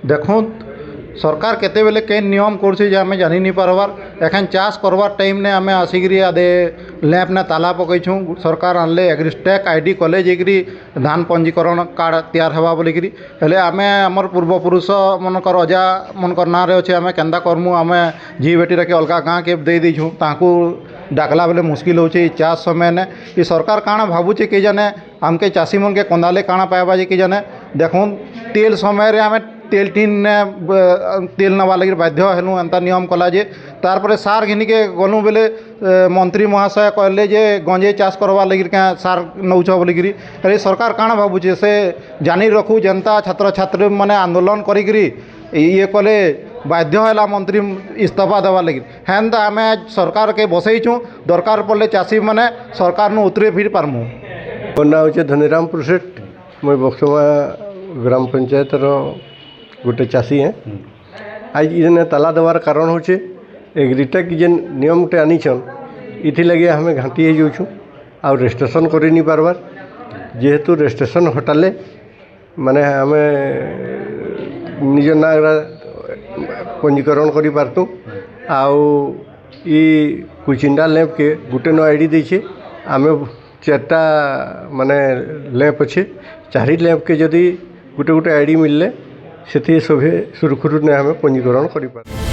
देखो सरकार केतेबेले के नियम करछे जे आमे जानि नहीं पारबार एखन चाष करवार टाइम ने आमे आसिकी आदे लैंप ने ताला पकईछूँ सरकार आनले एग्रीस्टेक आईडी कले जेकरी धान पंजीकरण कार्ड तैयार हवा बोलिकी हेले आमे आमर पूर्वपुरुष मनकर अजा मनकर ना रे अच्छे आमे केन्दा करमु आमे झी बेटी के अलग गाँ के दे दीछूँ ताकू डाकला बेले मुश्किल होचे चाष समय ने ये सरकार काଣା भावुचे कि जाने आमके चाषी मन के कंदाले काଣା पाइबा जे कि जाने देखून तेल समय रे आमे तेल टीन ने तेल नवा लगे बाध्य हेलु एंता नियम कला जे तार पर सार घिनिके गलु बेले मंत्री महाशय कहले जे गंजे चाष करवा लगे क्या सार नौछ बोलिकी अरे सरकार काଣା भावुचे से जानी रखू जनता छात्र छात्री मैंने आंदोलन करी ये कले बाध्य है मंत्री इस्तीफा देवा लगे हेन आम सरकार के बसईचु दरकार पड़े चाषी मैंने सरकार नु उतरे फिर पारमु। मोर ना हो धनीराम प्रोसेट मुई बक्सवा ग्राम पंचायत गोटे चाषी हैं। आज इने ताला देवार कारण होचे एग्रीटेक जेन नियमटे आनीछन इथि लगे हमें घाटी हो जाऊँ आ रेजिस्ट्रेशन कर नहीं पारबार जेहेतु रेजिस्ट्रेशन हटाले माने हमें निज ना पंजीकरण कर पारतु आउ कुचिंडा लैंप के गुटे न आईडी देछे आमे चार्टा माने लैंप अच्छे चारि लैंप के जदि गुटे गुटे आईडी मिलले से सभी सुरखुरु ने हमें पंजीकरण कर।